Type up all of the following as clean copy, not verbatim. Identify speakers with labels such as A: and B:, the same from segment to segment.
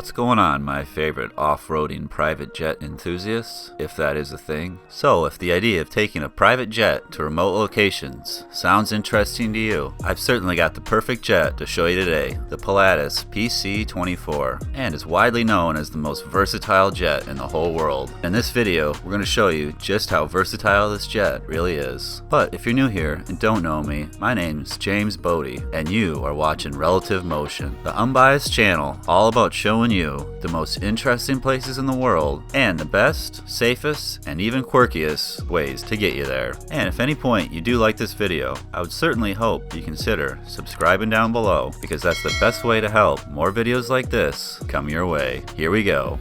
A: What's going on, my favorite off-roading private jet enthusiasts, if that is a thing? So, if the idea of taking a private jet to remote locations sounds interesting to you, I've certainly got the perfect jet to show you today, the Pilatus PC-24, and is widely known as the most versatile jet in the whole world. In this video, we're going to show you just how versatile this jet really is. But if you're new here and don't know me, my name's James Bodie, and you are watching Relative Motion, the unbiased channel all about showing you the most interesting places in the world and the best, safest, and even quirkiest ways to get you there. And if any point you do like this video, I would certainly hope you consider subscribing down below, because that's the best way to help more videos like this come your way. Here we go.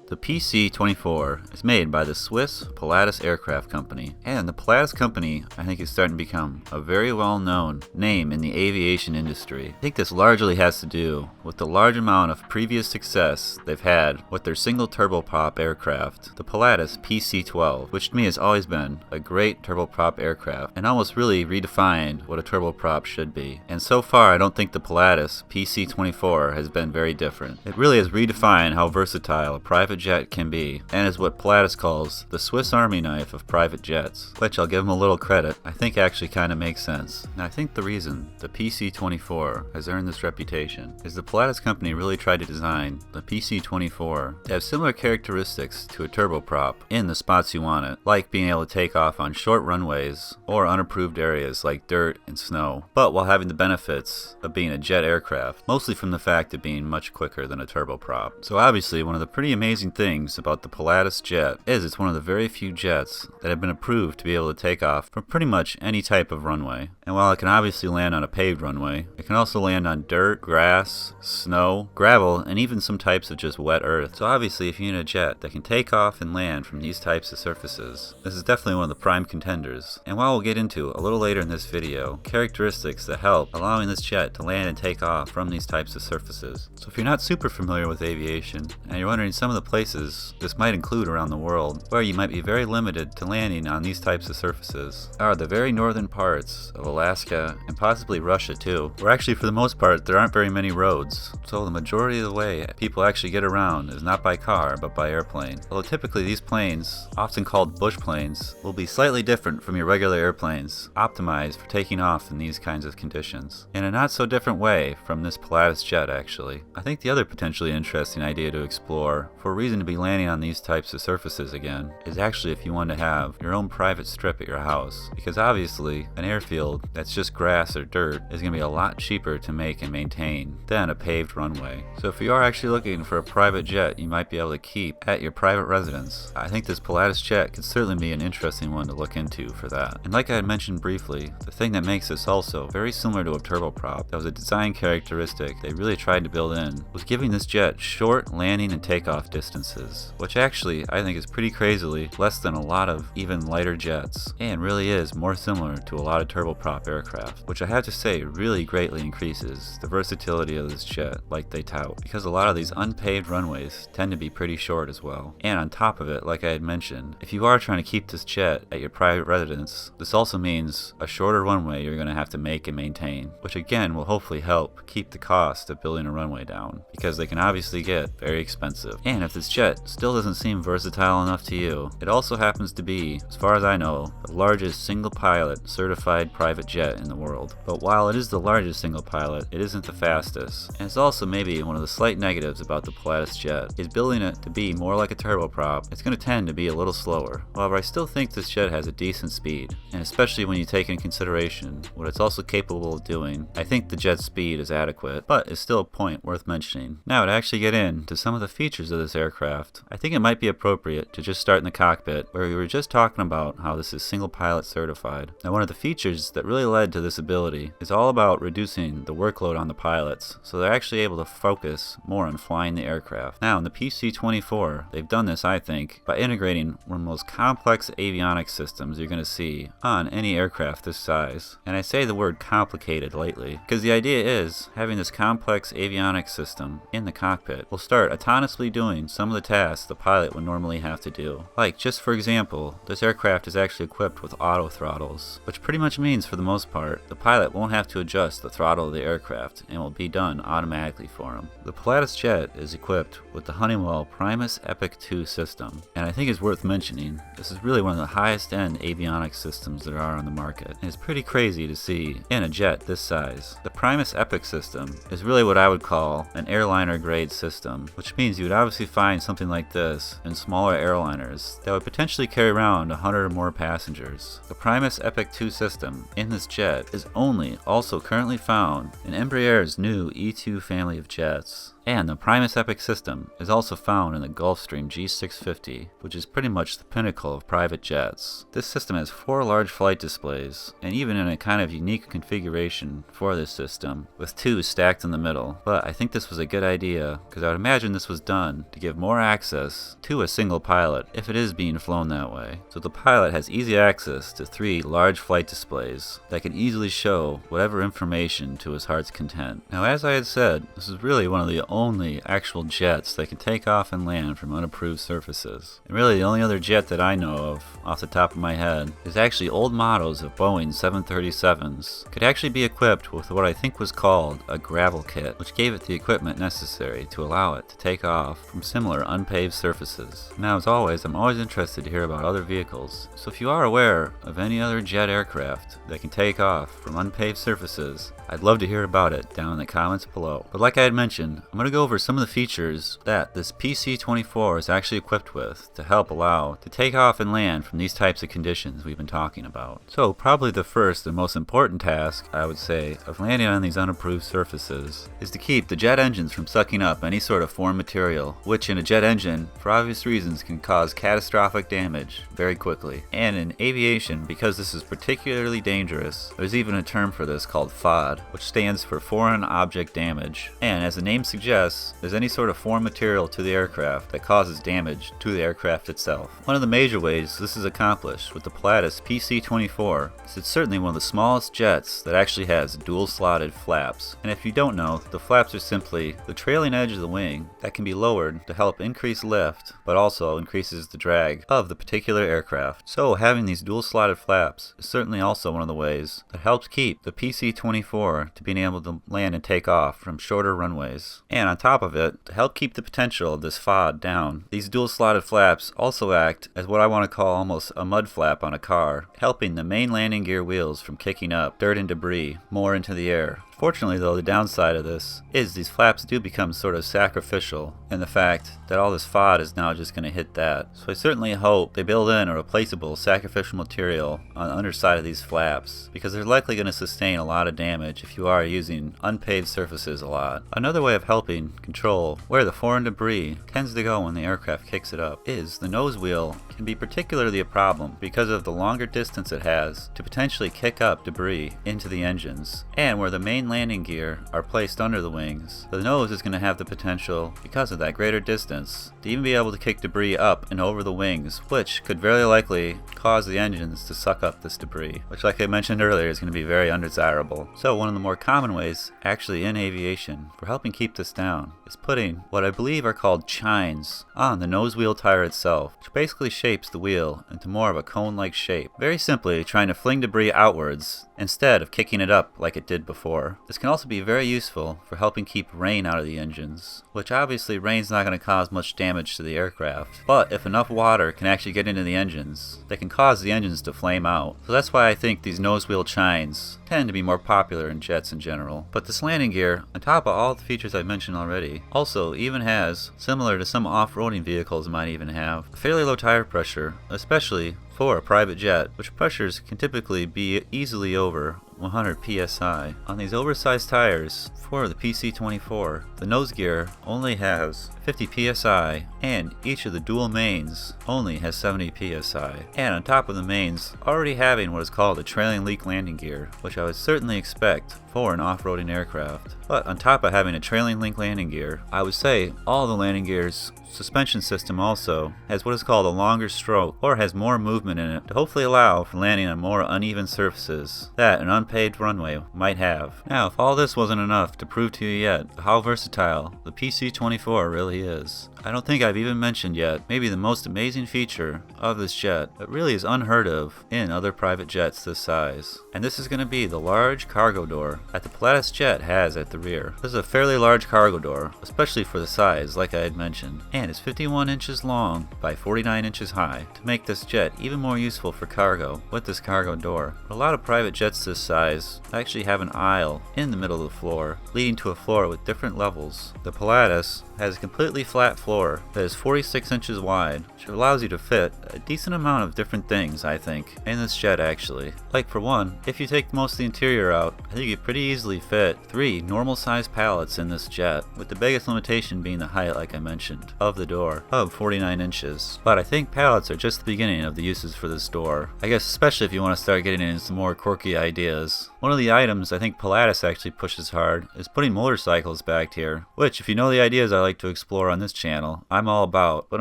A: The PC-24 is made by the Swiss Pilatus Aircraft Company, and the Pilatus Company I think is starting to become a very well-known name in the aviation industry. I think this largely has to do with the large amount of previous success they've had with their single turboprop aircraft, the Pilatus PC-12, which to me has always been a great turboprop aircraft and almost really redefined what a turboprop should be. And so far I don't think the Pilatus PC-24 has been very different. It really has redefined how versatile a private jet can be, and is what Pilatus calls the Swiss Army knife of private jets, which I'll give them a little credit, I think actually kind of makes sense. Now I think the reason the PC-24 has earned this reputation is the Pilatus company really tried to design the PC-24 to have similar characteristics to a turboprop in the spots you want it, like being able to take off on short runways or unapproved areas like dirt and snow, but while having the benefits of being a jet aircraft, mostly from the fact of being much quicker than a turboprop. So obviously one of the pretty amazing things about the Pilatus jet is it's one of the very few jets that have been approved to be able to take off from pretty much any type of runway. And while it can obviously land on a paved runway, it can also land on dirt, grass, snow, gravel, and even some types of just wet earth. So obviously if you need a jet that can take off and land from these types of surfaces, this is definitely one of the prime contenders. And while we'll get into a little later in this video, characteristics that help allowing this jet to land and take off from these types of surfaces. So if you're not super familiar with aviation and you're wondering some of the places this might include around the world where you might be very limited to landing on these types of surfaces are the very northern parts of Alaska and possibly Russia too, where actually for the most part there aren't very many roads, so the majority of the way people actually get around is not by car but by airplane. Although typically these planes, often called bush planes, will be slightly different from your regular airplanes, optimized for taking off in these kinds of conditions. In a not so different way from this Pilatus jet actually. I think the other potentially interesting idea to explore for a reason to be landing on these types of surfaces again is actually if you want to have your own private strip at your house, because obviously an airfield that's just grass or dirt is going to be a lot cheaper to make and maintain than a paved runway. So if you are actually looking for a private jet you might be able to keep at your private residence, I think this Pilatus jet could certainly be an interesting one to look into for that. And like I had mentioned briefly, the thing that makes this also very similar to a turboprop, that was a design characteristic they really tried to build in, was giving this jet short landing and takeoff distances, which actually I think is pretty crazily less than a lot of even lighter jets, and really is more similar to a lot of turboprop aircraft, which I have to say really greatly increases the versatility of this jet like they tout, because a lot of these unpaved runways tend to be pretty short as well. And on top of it, like I had mentioned, if you are trying to keep this jet at your private residence, this also means a shorter runway you're going to have to make and maintain, which again will hopefully help keep the cost of building a runway down, because they can obviously get very expensive. And if this jet still doesn't seem versatile enough to you, it also happens to be, as far as I know, the largest single pilot certified private jet in the world. But while it is the largest single pilot, it isn't the fastest. And it's also maybe one of the slight negatives about the Pilatus jet, is building it to be more like a turboprop, it's going to tend to be a little slower. However, I still think this jet has a decent speed, and especially when you take in consideration what it's also capable of doing, I think the jet's speed is adequate, but is still a point worth mentioning. Now to actually get into some of the features of this aircraft, aircraft, I think it might be appropriate to just start in the cockpit, where we were just talking about how this is single pilot certified. Now, one of the features that really led to this ability is all about reducing the workload on the pilots, so they're actually able to focus more on flying the aircraft. Now, in the PC-24, they've done this, I think, by integrating one of the most complex avionics systems you're going to see on any aircraft this size. And I say the word complicated lightly, because the idea is having this complex avionics system in the cockpit will start autonomously doing some of the tasks the pilot would normally have to do. Like, just for example, this aircraft is actually equipped with auto throttles, which pretty much means for the most part, the pilot won't have to adjust the throttle of the aircraft and will be done automatically for him. The Pilatus jet is equipped with the Honeywell Primus Epic 2 system, and I think it's worth mentioning, this is really one of the highest end avionics systems there are on the market, and it's pretty crazy to see in a jet this size. The Primus Epic system is really what I would call an airliner grade system, which means you would obviously find something like this in smaller airliners that would potentially carry around 100 or more passengers. The Primus Epic 2 system in this jet is only also currently found in Embraer's new E2 family of jets. And the Primus Epic system is also found in the Gulfstream G650, which is pretty much the pinnacle of private jets. This system has 4 large flight displays, and even in a kind of unique configuration for this system, with 2 stacked in the middle. But I think this was a good idea, because I would imagine this was done to give more access to a single pilot, if it is being flown that way. So the pilot has easy access to 3 large flight displays that can easily show whatever information to his heart's content. Now, as I had said, this is really one of the only actual jets that can take off and land from unapproved surfaces. And really the only other jet that I know of, off the top of my head, is actually old models of Boeing 737s could actually be equipped with what I think was called a gravel kit, which gave it the equipment necessary to allow it to take off from similar unpaved surfaces. Now, as always, I'm always interested to hear about other vehicles, so if you are aware of any other jet aircraft that can take off from unpaved surfaces, I'd love to hear about it down in the comments below. But like I had mentioned, I'm going to go over some of the features that this PC-24 is actually equipped with to help allow to take off and land from these types of conditions we've been talking about. So probably the first and most important task, I would say, of landing on these unapproved surfaces is to keep the jet engines from sucking up any sort of foreign material, which in a jet engine, for obvious reasons, can cause catastrophic damage very quickly. And in aviation, because this is particularly dangerous, there's even a term for this called FOD, which stands for Foreign Object Damage. And as the name suggests, there's any sort of foreign material to the aircraft that causes damage to the aircraft itself. One of the major ways this is accomplished with the Pilatus PC-24 is it's certainly one of the smallest jets that actually has dual slotted flaps. And if you don't know, the flaps are simply the trailing edge of the wing that can be lowered to help increase lift, but also increases the drag of the particular aircraft. So having these dual slotted flaps is certainly also one of the ways that helps keep the PC-24 to being able to land and take off from shorter runways. And on top of it, to help keep the potential of this FOD down, these dual slotted flaps also act as what I want to call almost a mud flap on a car, helping the main landing gear wheels from kicking up dirt and debris more into the air. Fortunately though, the downside of this is these flaps do become sort of sacrificial in the fact that all this FOD is now just going to hit that. So I certainly hope they build in a replaceable sacrificial material on the underside of these flaps, because they're likely going to sustain a lot of damage if you are using unpaved surfaces a lot. Another way of helping control where the foreign debris tends to go when the aircraft kicks it up is the nose wheel can be particularly a problem because of the longer distance it has to potentially kick up debris into the engines, and where the main landing gear are placed under the wings, the nose is going to have the potential, because of that greater distance, to even be able to kick debris up and over the wings, which could very likely cause the engines to suck up this debris, which, like I mentioned earlier, is going to be very undesirable. So one of the more common ways actually in aviation for helping keep this down is putting what I believe are called chines on the nose wheel tire itself, which basically shapes the wheel into more of a cone-like shape, very simply trying to fling debris outwards instead of kicking it up like it did before. This can also be very useful for helping keep rain out of the engines, which obviously rain's not going to cause much damage to the aircraft, but if enough water can actually get into the engines, they can cause the engines to flame out. So that's why I think these nose wheel chines tend to be more popular in jets in general. But this landing gear, on top of all the features I mentioned already, also even has, similar to some off-roading vehicles might even have, a fairly low tire pressure, especially for a private jet, which pressures can typically be easily over 100 psi. On these oversized tires for the PC-24, the nose gear only has 50 psi, and each of the dual mains only has 70 psi. And on top of the mains, already having what is called a trailing leak landing gear, which I would certainly expect for an off-roading aircraft. But on top of having a trailing link landing gear, I would say all the landing gears suspension system also has what is called a longer stroke, or has more movement in it to hopefully allow for landing on more uneven surfaces that an unpaved runway might have. Now, if all this wasn't enough to prove to you yet how versatile the PC-24 really is, I don't think I've even mentioned yet maybe the most amazing feature of this jet that really is unheard of in other private jets this size. And this is going to be the large cargo door that the Pilatus jet has at the rear. This is a fairly large cargo door, especially for the size like I had mentioned, and it's 51 inches long by 49 inches high to make this jet even more useful for cargo with this cargo door. But a lot of private jets this size actually have an aisle in the middle of the floor leading to a floor with different levels. The Pilatus has a completely flat floor that is 46 inches wide, which allows you to fit a decent amount of different things, I think, in this jet actually. Like for one, if you take most of the interior out, I think you could pretty easily fit 3 normal sized pallets in this jet, with the biggest limitation being the height, like I mentioned, of the door of 49 inches. But I think pallets are just the beginning of the uses for this door. I guess especially if you want to start getting into some more quirky ideas. One of the items I think Pilatus actually pushes hard is putting motorcycles back here, which if you know the ideas I like to explore on this channel, I'm all about. But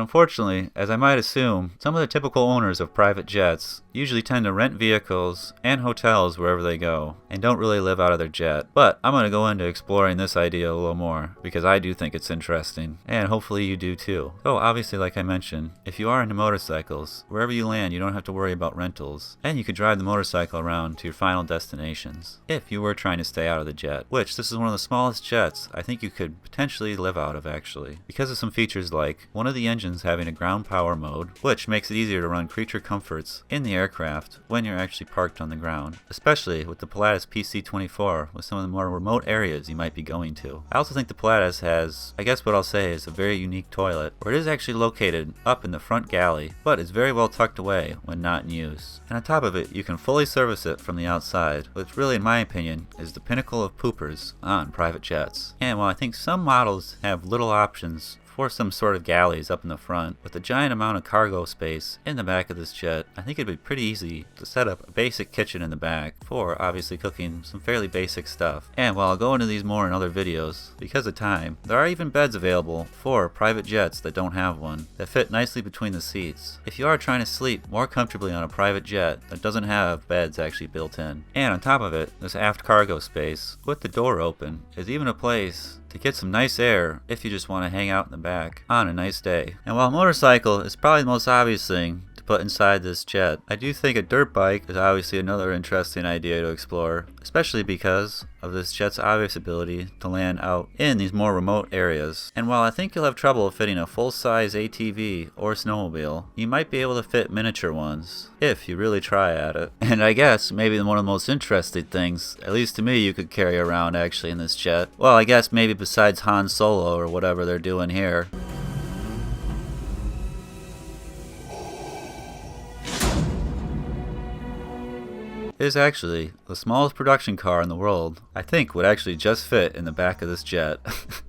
A: unfortunately, as I might assume, some of the typical owners of private jets usually tend to rent vehicles and hotels wherever they go, and don't really live out of their jet. But I'm going to go into exploring this idea a little more, because I do think it's interesting, and hopefully you do too. So obviously, like I mentioned, if you are into motorcycles, wherever you land you don't have to worry about rentals, and you could drive the motorcycle around to your final destinations, if you were trying to stay out of the jet, which this is one of the smallest jets I think you could potentially live out of actually, because of some features like one of the engines having a ground power mode, which makes it easier to run creature comforts in the aircraft when you're actually parked on the ground, especially with the Pilatus PC-24 with some of the more remote areas you might be going to. I also think the Pilatus has, I guess what I'll say is a very unique toilet, where it is actually located up in the front galley, but it's very well tucked away when not in use. And on top of it, you can fully service it from the outside, which really in my opinion is the pinnacle of poopers on private jets. And while I think some models have little options for some sort of galleys up in the front, with a giant amount of cargo space in the back of this jet, I think it'd be pretty easy to set up a basic kitchen in the back for obviously cooking some fairly basic stuff. And while I'll go into these more in other videos, because of time, there are even beds available for private jets that don't have one, that fit nicely between the seats, if you are trying to sleep more comfortably on a private jet that doesn't have beds actually built in. And on top of it, this aft cargo space, with the door open, is even a place to get some nice air if you just want to hang out in the back on a nice day. And while a motorcycle is probably the most obvious thing to put inside this jet, I do think a dirt bike is obviously another interesting idea to explore, especially because of this jet's obvious ability to land out in these more remote areas. And while I think you'll have trouble fitting a full-size ATV or snowmobile, you might be able to fit miniature ones if you really try at it. And I guess maybe one of the most interesting things, at least to me, you could carry around actually in this jet, well, I guess maybe besides Han Solo or whatever they're doing here, is actually the smallest production car in the world. I think would actually just fit in the back of this jet.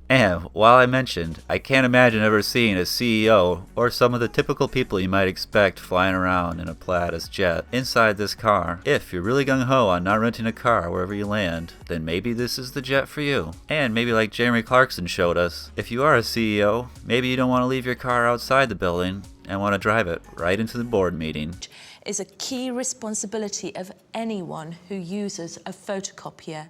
A: And while I mentioned I can't imagine ever seeing a CEO or some of the typical people you might expect flying around in a Pilatus jet inside this car, if you're really gung-ho on not renting a car wherever you land, then maybe this is the jet for you. And maybe like Jeremy Clarkson showed us, if you are a CEO, maybe you don't want to leave your car outside the building and want to drive it right into the board meeting.
B: Is a key responsibility of anyone who uses a photocopier.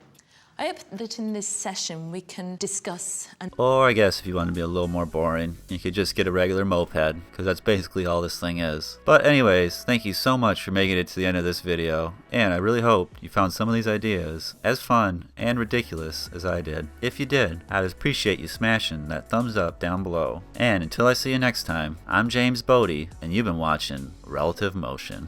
B: I hope that in this session we can discuss and...
A: Or I guess if you want to be a little more boring, you could just get a regular moped, because that's basically all this thing is. But anyways, thank you so much for making it to the end of this video, and I really hope you found some of these ideas as fun and ridiculous as I did. If you did, I'd appreciate you smashing that thumbs up down below. And until I see you next time, I'm James Bodie, and you've been watching Relative Motion.